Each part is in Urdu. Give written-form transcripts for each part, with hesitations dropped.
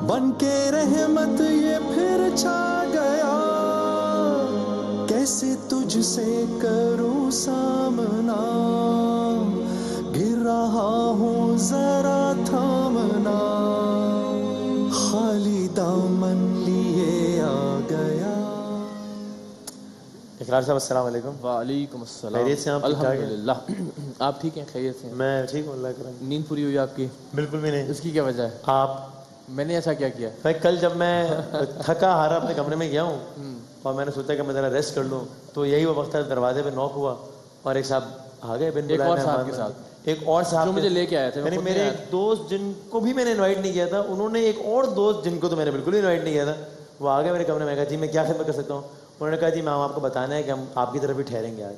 بن کے رحمت یہ پھر چھا گیا، کیسے تجھ سے کروں سامنا، گر رہا ہوں ذرا تھامنا، خالی دامن لیے آ گیا۔ اقرار صاحب السلام علیکم۔ وعلیکم السلام۔ خیریت سے آپ؟ الحمدللہ۔ آپ ٹھیک ہیں؟ خیریت سے ہیں؟ میں ٹھیک ہوں اللہ کرم۔ نیند پوری ہوئی آپ کی؟ بالکل بھی نہیں۔ اس کی کیا وجہ ہے؟ آپ؟ میں نے ایسا کیا کیا؟ بھائی کل جب میں تھکا ہارا اپنے کمرے میں گیا ہوں اور میں نے سوچا کہ میں ذرا ریسٹ کر لوں، تو یہی وہ وقت تھا دروازے پہ نوک ہوا اور ایک صاحب آ گئے بن ایک بلائے اور صاحب کے ساتھ، ایک اور صاحب جو مجھے لے کے آئے تھے، یعنی میرے ایک دوست جن کو بھی میں نے انوائٹ نہیں کیا تھا، انہوں نے ایک اور دوست جن کو تو میں نے بالکل انوائٹ نہیں کیا تھا، وہ آ گئے میرے کمرے میں، کہا جی میں کیا خدمت کر سکتا ہوں؟ انہوں نے کہا جی میں آپ کو بتانا ہے کہ ہم آپ کی طرف بھی ٹھہریں گے آج۔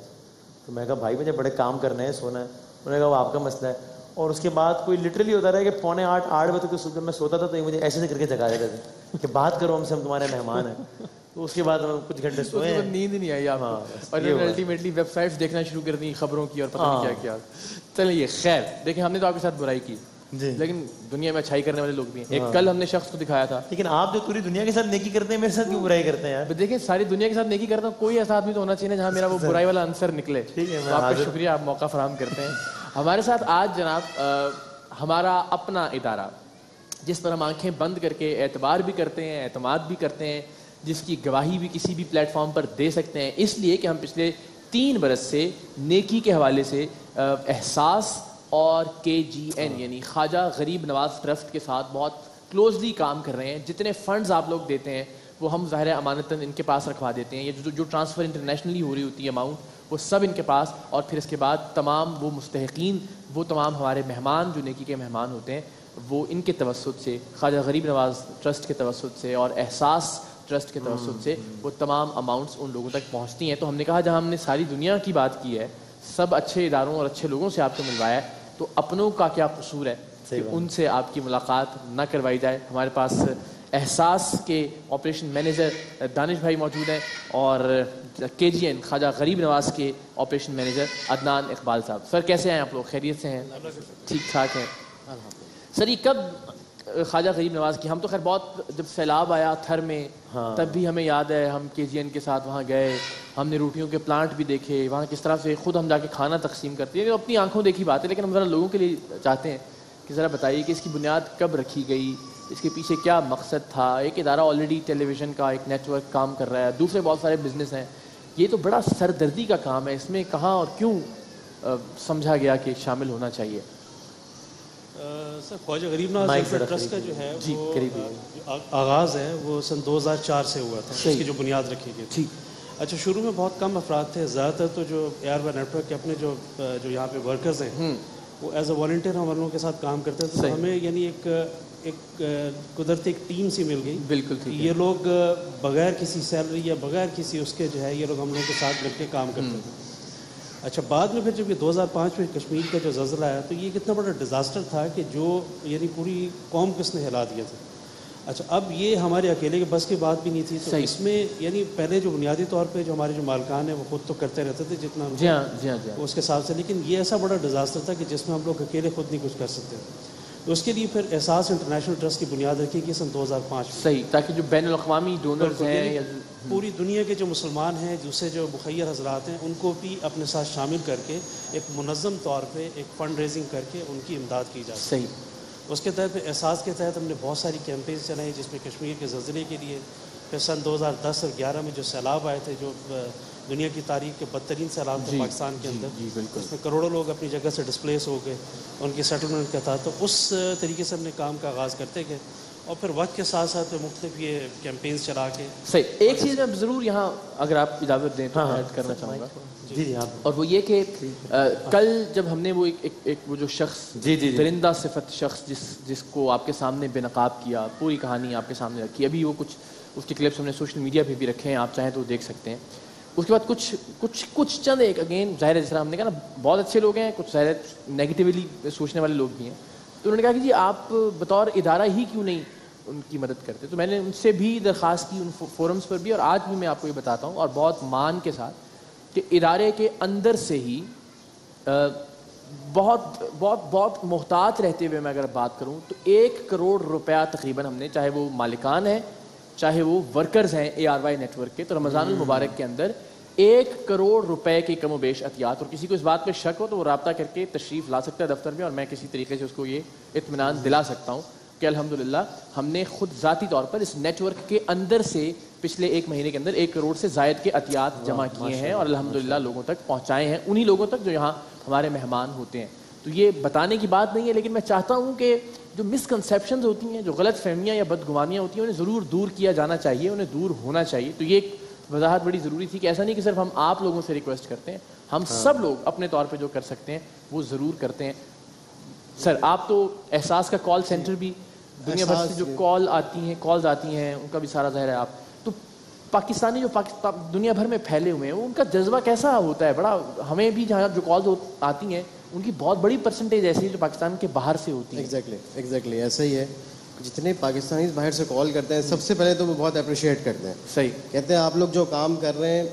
تو میں کہا بھائی مجھے بڑے کام کرنے ہیں، سونا ہے۔ انہوں نے کہا وہ آپ کا مسئلہ ہے۔ اور اس کے بعد کوئی لٹرلی ہوتا رہا کہ 7:45 بجے تک جب میں سوتا تھا تو یہ مجھے ایسے کر کے جگا دیتے تھے کہ بات کرو ہم سے، ہم تمہارے مہمان ہیں۔ تو اس کے بعد ہم کچھ گھنٹے سوئے ہیں، نیند نہیں آئی آپ کو، اور الٹیمیٹلی ویب سائٹس دیکھنا شروع کر دی خبروں کی اور پتہ نہیں کیا کیا۔ چلیے خیر، دیکھیں ہم نے تو آپ کے ساتھ برائی کی لیکن دنیا میں اچھائی کرنے والے لوگ بھی ہیں۔ ایک کل ہم نے شخص کو دکھایا تھا، لیکن آپ جو پوری دنیا کے ساتھ نیکی کرتے ہیں میرے ساتھ کیوں برائی کرتے ہیں یار؟ دیکھیں ساری دنیا کے ساتھ نیکی کرتا ہوں، کوئی ایسا آدمی تو ہونا چاہیے جہاں میرا وہ برائی والا عنصر نکلے۔ آپ کا شکریہ، آپ موقع فراہم کرتے ہیں۔ ہمارے ساتھ آج جناب ہمارا اپنا ادارہ جس پر ہم آنکھیں بند کر کے اعتبار بھی کرتے ہیں، اعتماد بھی کرتے ہیں، جس کی گواہی بھی کسی بھی پلیٹ فارم پر دے سکتے ہیں، اس لیے کہ ہم پچھلے 3 برس سے نیکی کے حوالے سے احساس اور KGN یعنی خواجہ غریب نواز ٹرسٹ کے ساتھ بہت کلوزلی کام کر رہے ہیں۔ جتنے فنڈز آپ لوگ دیتے ہیں وہ ہم ظاہر امانتاً ان کے پاس رکھوا دیتے ہیں، یہ جو ٹرانسفر انٹرنیشنلی ہو رہی ہوتی ہے اماؤنٹ، وہ سب ان کے پاس، اور پھر اس کے بعد تمام وہ مستحقین، وہ تمام ہمارے مہمان جو نیکی کے مہمان ہوتے ہیں، وہ ان کے توسط سے، خواجہ غریب نواز ٹرسٹ کے توسط سے اور احساس ٹرسٹ کے توسط سے وہ تمام اماؤنٹس ان لوگوں تک پہنچتی ہیں۔ تو ہم نے کہا جہاں ہم نے ساری دنیا کی بات کی ہے، سب اچھے اداروں اور اچھے لوگوں سے آپ کو ملوایا ہے، تو اپنوں کا کیا قصور ہے کہ ان سے آپ کی ملاقات نہ کروائی جائے۔ ہمارے پاس احساس کے آپریشن مینیجر دانش بھائی موجود ہیں اور KGN خواجہ غریب نواز کے آپریشن مینیجر عدنان اقبال صاحب۔ سر کیسے ہیں آپ لوگ؟ خیریت سے ہیں؟ ٹھیک ٹھاک ہیں سر۔ یہ کب خواجہ غریب نواز کی، ہم تو خیر بہت جب سیلاب آیا تھر میں تب بھی ہمیں یاد ہے ہم KGN کے ساتھ وہاں گئے، ہم نے روٹیوں کے پلانٹ بھی دیکھے، وہاں کس طرح سے خود ہم جا کے کھانا تقسیم کرتے ہیں، اپنی آنکھوں دیکھی بات ہے، لیکن ہم ذرا لوگوں کے لیے چاہتے ہیں کہ ذرا بتائیے کہ اس کی بنیاد کب رکھی گئی، اس کے پیچھے کیا مقصد تھا؟ ایک ادارہ آلریڈی ٹیلی ویژن کا ایک نیٹ ورک کام کر رہا ہے، دوسرے بہت سارے بزنس ہیں، یہ تو بڑا سردردی کا کام ہے، اس میں کہاں اور کیوں سمجھا گیا کہ شامل ہونا چاہیے؟ سر خواجہ غریب نواز ٹرسٹ کا جو ہے وہ آغاز ہے وہ سن 2004 سے ہوا تھا، اس کی جو بنیاد رکھی گئی تھی۔ اچھا شروع میں بہت کم افراد تھے، زیادہ تر تو جو AR نیٹ ورک کے اپنے جو یہاں پہ ورکرز ہیں وہ ایز اے والنٹیئر ہم ان لوگوں کے ساتھ کام کرتے تھے، تو ہمیں یعنی ایک قدرتی ایک ٹیم سی مل گئی۔ بالکل یہ لوگ بغیر کسی سیلری یا بغیر کسی اس کے جو ہے یہ لوگ ہم لوگوں کے ساتھ مل کے کام کرتے تھے۔ اچھا بعد میں پھر جب یہ 2005 میں کشمیر کا جو زلزلہ آیا تو یہ کتنا بڑا ڈیزاسٹر تھا کہ جو یعنی پوری قوم کو اس نے ہلا دیا تھا۔ اچھا اب یہ ہمارے اکیلے کے بس کی بات بھی نہیں تھی، تو اس میں یعنی پہلے جو بنیادی طور پہ جو ہمارے جو مالکان ہیں وہ خود تو کرتے رہتے تھے جتنا اس کے حساب سے، لیکن یہ ایسا بڑا ڈیزاسٹر تھا کہ جس میں ہم لوگ اکیلے خود نہیں کچھ کر سکتے، تو اس کے لیے پھر احساس انٹرنیشنل ٹرسٹ کی بنیاد رکھی گئی سن 2005 میں۔ صحیح، تاکہ جو بین الاقوامی ڈونرز ہیں، پوری دنیا کے جو مسلمان ہیں، دوسرے جو مخیر حضرات ہیں، ان کو بھی اپنے ساتھ شامل کر کے ایک منظم طور پہ ایک فنڈ ریزنگ کر کے ان کی امداد کی جائے۔ صحیح، اس کے تحت احساس کے تحت ہم نے بہت ساری کیمپینز چلائی، جس میں کشمیر کے زلزلے کے لیے، پھر سن 2010 اور 11 میں جو سیلاب آئے تھے، جو دنیا کی تاریخ کے بدترین سیلاب تھے پاکستان کے اندر، اس میں کروڑوں لوگ اپنی جگہ سے ڈسپلیس ہو گئے، ان کی سیٹلمنٹ کا تھا، تو اس طریقے سے ہم نے کام کا آغاز کرتے گئے، اور پھر وقت کے ساتھ ساتھ مختلف یہ کیمپینز چلا کے۔ صحیح، ایک چیز میں ضرور یہاں اگر آپ اجازت دیں تو ایڈ کرنا چاہوں گا، اور وہ یہ کہ کل جب ہم نے وہ ایک وہ جو شخص درندہ صفت شخص جس کو آپ کے سامنے بے نقاب کیا، پوری کہانی آپ کے سامنے رکھی، ابھی وہ کچھ اس کے کلپس ہم نے سوشل میڈیا پہ بھی رکھے ہیں، آپ چاہیں تو دیکھ سکتے ہیں۔ اس کے بعد کچھ چند ایک اگین ظاہر ہے جس طرح ہم نے کہا نا بہت اچھے لوگ ہیں، کچھ ظاہر نیگیٹیولی سوچنے والے لوگ بھی ہیں، تو انہوں نے کہا کہ جی آپ بطور ادارہ ہی کیوں نہیں ان کی مدد کرتے، تو میں نے ان سے بھی درخواست کی ان فورمز پر بھی، اور آج بھی میں آپ کو یہ بتاتا ہوں اور بہت مان کے ساتھ کہ ادارے کے اندر سے ہی بہت بہت بہت محتاط رہتے ہوئے میں اگر بات کروں تو 1 کروڑ روپیہ تقریباً ہم نے, چاہے وہ مالکان ہیں چاہے وہ ورکرز ہیں ARY نیٹ ورک کے, تو رمضان المبارک کے اندر 1 کروڑ روپے کی کم و بیش عطیات, اور کسی کو اس بات پہ شک ہو تو وہ رابطہ کر کے تشریف لا سکتا ہے دفتر میں, اور میں کسی طریقے سے اس کو یہ اطمینان دلا سکتا ہوں کہ الحمدللہ ہم نے خود ذاتی طور پر اس نیٹ ورک کے اندر سے پچھلے 1 مہینے کے اندر 1 کروڑ سے زائد کے عطیات جمع کیے ہیں اور الحمدللہ لوگوں تک پہنچائے ہیں, انہی لوگوں تک جو یہاں ہمارے مہمان ہوتے ہیں. تو یہ بتانے کی بات نہیں ہے, لیکن میں چاہتا ہوں کہ جو مسکنسیپشنز ہوتی ہیں, جو غلط فہمیاں یا بدگمانیاں ہوتی ہیں, انہیں ضرور دور کیا جانا چاہیے, انہیں دور ہونا چاہیے. تو یہ ایک وضاحت بڑی ضروری تھی کہ ایسا نہیں کہ صرف ہم آپ لوگوں سے ریکویسٹ کرتے ہیں, ہم سب لوگ اپنے طور پہ جو کر سکتے ہیں وہ ضرور کرتے ہیں. سر آپ تو احساس کا کال سینٹر بھی, دنیا بھر سے جو کالز آتی ہیں ان کا بھی سارا ظاہر ہے آپ, تو پاکستانی جو دنیا بھر میں پھیلے ہوئے ہیں ان کا جذبہ کیسا ہوتا ہے؟ بڑا ہمیں بھی جہاں جو کالز آتی ہیں ان کی بہت بڑی پرسنٹیج ایسی ہے جو پاکستان کے باہر سے ہوتی ہے. ایگزیکٹلی ایسا ہی ہے. جتنے پاکستانی باہر سے کال کرتے ہیں سب سے پہلے تو وہ بہت اپریشیٹ کرتے ہیں. صحیح کہتے ہیں آپ لوگ جو کام کر رہے ہیں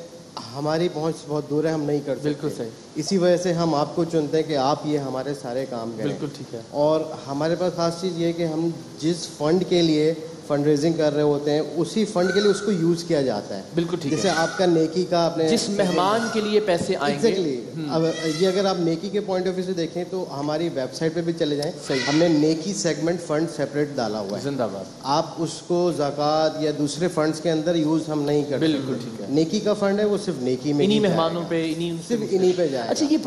ہماری پہنچ بہت دور ہے, ہم نہیں کر سکتے. بالکل صحیح. اسی وجہ سے ہم آپ کو چنتے ہیں کہ آپ یہ ہمارے سارے کام کریں. بالکل ٹھیک ہے. اور ہمارے پاس خاص چیز یہ ہے کہ ہم جس فنڈ کے لیے فنڈ ریزنگ کر رہے ہوتے ہیں اسی فنڈ کے لیے اس کو یوز کیا جاتا ہے. بالکل ٹھیک ہے. جیسے آپ کا نیکی کا اپنے جس مہمان کے لیے پیسے آئیں گے. ایگزیکٹلی. اب یہ اگر آپ نیکی کے پوائنٹ آف ویو سے دیکھیں تو ہماری ویب سائٹ پہ بھی چلے جائیں, ہم نے نیکی سیگمنٹ فنڈ سیپریٹ ڈالا ہوا ہے. زندہ باد. آپ اس کو زکوٰۃ یا دوسرے فنڈس کے اندر یوز ہم نہیں کرتے. بالکل ٹھیک ہے. نیکی کا فنڈ ہے وہ صرف نیکی میں, انہی مہمانوں پہ, صرف انہی پہ جائے. اچھا یہ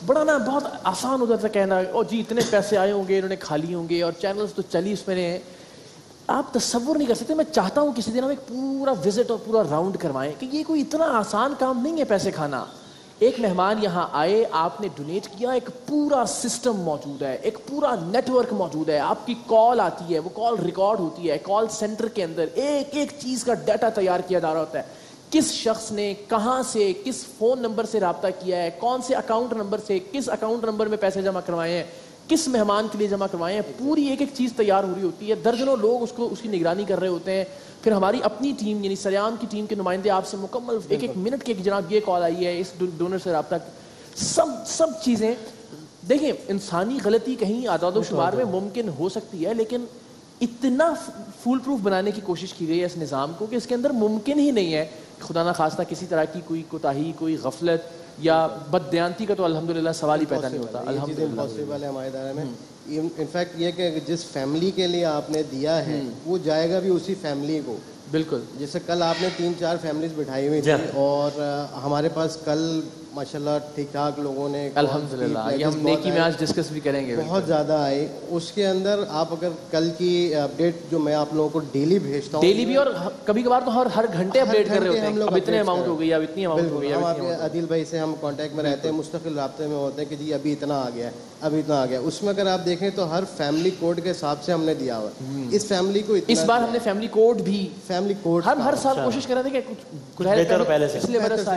بڑا نا بہت آسان ہو جاتا ہے کہنا, او جی اتنے پیسے آئے ہوں گے, انہوں نے کھا لیے ہوں گے, اور چینلز تو چلی اس میں ہیں. آپ تصور نہیں کر سکتے. میں چاہتا ہوں کسی دن ہم ایک پورا وزٹ اور پورا راؤنڈ کروائیں کہ یہ کوئی اتنا آسان کام نہیں ہے پیسے کھانا. ایک مہمان یہاں آئے, آپ نے ڈونیٹ کیا, ایک پورا سسٹم موجود ہے, ایک پورا نیٹ ورک موجود ہے, آپ کی کال آتی ہے, وہ کال ریکارڈ ہوتی ہے, کال سینٹر کے اندر ایک ایک چیز کا ڈیٹا تیار کیا جا رہا ہوتا ہے, کس شخص نے کہاں سے کس فون نمبر سے رابطہ کیا ہے, کون سے اکاؤنٹ نمبر سے کس اکاؤنٹ نمبر میں پیسے جمع کروائے ہیں, کس مہمان کے لیے جمع کروائے ہیں, پوری ایک ایک چیز تیار ہو رہی ہوتی ہے. درجنوں لوگ اس کی نگرانی کر رہے ہوتے ہیں. پھر ہماری اپنی ٹیم یعنی سریام کی ٹیم کے نمائندے آپ سے مکمل ایک ایک منٹ کے جناب یہ کال آئی ہے, اس ڈونر سے رابطہ, سب چیزیں. دیکھیں انسانی غلطی کہیں اعداد و شمار میں ممکن ہو سکتی ہے, لیکن اتنا فول پروف بنانے کی کوشش کی گئی ہے اس نظام کو کہ اس کے اندر ممکن ہی نہیں ہے خدا نخواستہ کسی طرح کی کوئی کوتاہی, کوئی غفلت یا بددیانتی کا تو الحمدللہ سوال ہی پیدا نہیں ہوتا. الحمدللہ امپاسبل ہے ہمارے ادارے میں. انفیکٹ یہ کہ جس فیملی کے لیے آپ نے دیا ہے وہ جائے گا بھی اسی فیملی کو. بالکل. جیسے کل آپ نے 3-4 فیملیز بٹھائی ہوئی تھی, اور ہمارے پاس کل ماشاءاللہ ٹھیک ٹھاک لوگوں نے الحمدللہ, یہ ہم نیکی میں آج ڈسکس بھی کریں گے, بہت زیادہ آئی. اس کے اندر آپ اگر کل کی اپڈیٹ جو میں آپ لوگوں کو ڈیلی بھیجتا ہوں, ڈیلی بھی اور کبھی کبھار تو ہر گھنٹے اپڈیٹ کر رہے ہوتے ہیں, اب اتنے اماؤنٹ ہو گئی, اب اتنی اماؤنٹ ہو گئی. ہم آپ کے عادل بھائی سے ہم کانٹیکٹ میں رہتے ہیں, مستقل رابطے میں ہوتے ہیں کہ جی ابھی اتنا آ گیا ہے, ابھی اتنا آ گیا. اس میں اگر آپ دیکھیں تو ہر فیملی کوڈ کے حساب سے ہم نے دیا ہوا ہے. اس فیملی کو اس بار ہم نے فیملی کوڈ بھی ہر سال کوشش کر رہے تھے کہ کچھ بہتر ہو پہلے سے. پچھلے برس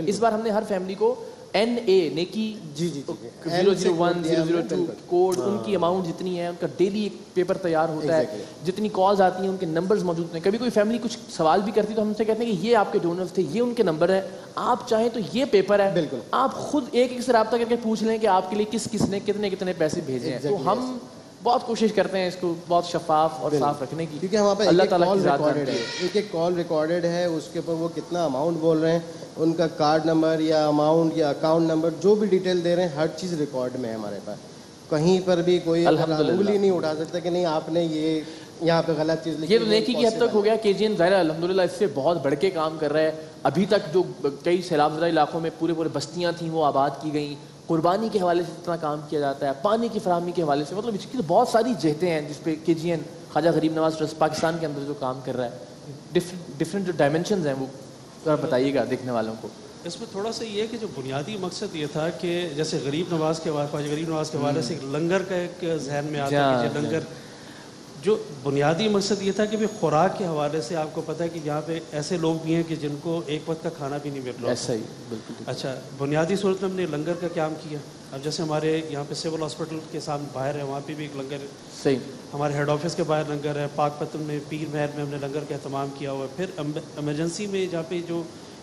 اس بار ہم نے ہر فیملی کو NA نیکی 001 002 کوڈ, ان کی اماؤنٹ جتنی ہے ان کا ڈیلی ایک پیپر تیار ہوتا ہے, جتنی کالز آتی ہیں ان کے نمبرز موجود ہوتے ہیں. کبھی کوئی فیملی کچھ سوال بھی کرتی تو ہم سے کہتے ہیں کہ یہ آپ کے ڈونرز تھے, یہ ان کے نمبر ہیں, آپ چاہیں تو یہ پیپر ہے, بالکل آپ خود ایک ایک سے رابطہ کر کے پوچھ لیں کہ آپ کے لیے کس کس نے کتنے پیسے بھیجے ہیں. تو ہم بہت کوشش کرتے ہیں اس کو بہت شفاف اور صاف رکھنے کی, کیونکہ ہمارے اللہ تعالیٰ کی ذات ہے. ایک ایک کال ریکارڈڈ ہے, اس کے اوپر وہ کتنا اماؤنٹ بول رہے ہیں, ان کا کارڈ نمبر یا اماؤنٹ یا اکاؤنٹ نمبر جو بھی ڈیٹیل دے رہے ہیں, ہر چیز ریکارڈ میں ہے ہمارے پاس. کہیں پر بھی کوئی انگلی نہیں اٹھا سکتا کہ نہیں آپ نے یہ یہاں پہ غلط چیز لکھی. یہ تو نیکی کی حد تک ہو گیا. KGN ظاہر الحمدللہ اس سے بہت بڑھ کے کام کر رہا ہے. ابھی تک جو کئی سیلاب زدہ علاقوں میں پورے بستیاں تھیں وہ آباد کی گئیں, قربانی کے حوالے سے اتنا کام کیا جاتا ہے, پانی کی فراہمی کے حوالے سے, مطلب اس کی تو بہت ساری جہتیں ہیں جس پہ KGN خواجہ غریب نواز ٹرسٹ پاکستان کے اندر جو کام کر رہا ہے. ڈفرینٹ جو ڈائمینشنز ہیں وہ ذرا بتائیے گا دیکھنے والوں کو. اس میں تھوڑا سا یہ ہے کہ جو بنیادی مقصد یہ تھا کہ جیسے غریب نواز کے خواجہ غریب نواز کے حوالے سے لنگر کا ایک ذہن میں آتا ہے کہ لنگر, جو بنیادی مقصد یہ تھا کہ خوراک کے حوالے سے آپ کو پتہ ہے کہ یہاں پہ ایسے لوگ بھی ہیں کہ جن کو ایک وقت کا کھانا بھی نہیں مل رہا. ایسا ہی بالکل. اچھا, بنیادی صورت میں ہم نے لنگر کا قیام کیا. اب جیسے ہمارے یہاں پہ سول ہاسپٹل کے سامنے باہر ہے, وہاں پہ بھی ایک لنگر ہے. صحیح. ہمارے ہیڈ آفس کے باہر لنگر ہے. پاک پتن میں پیر محل میں ہم نے لنگر کا اہتمام کیا ہوا ہے. پھر ایمرجنسی میں جہاں پہ جو